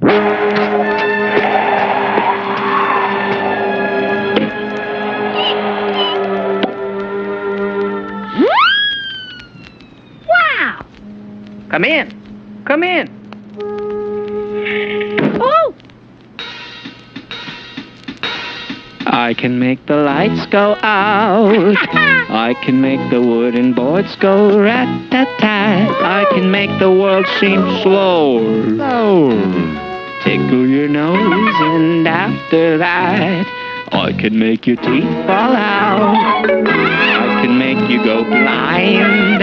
Wow! Come in. Come in. Oh! I can make the lights go out. I can make the wooden boards go rat-tat-tat. I can make the world seem slower. Tickle your nose, and after that, I can make your teeth fall out. I can make you go blind.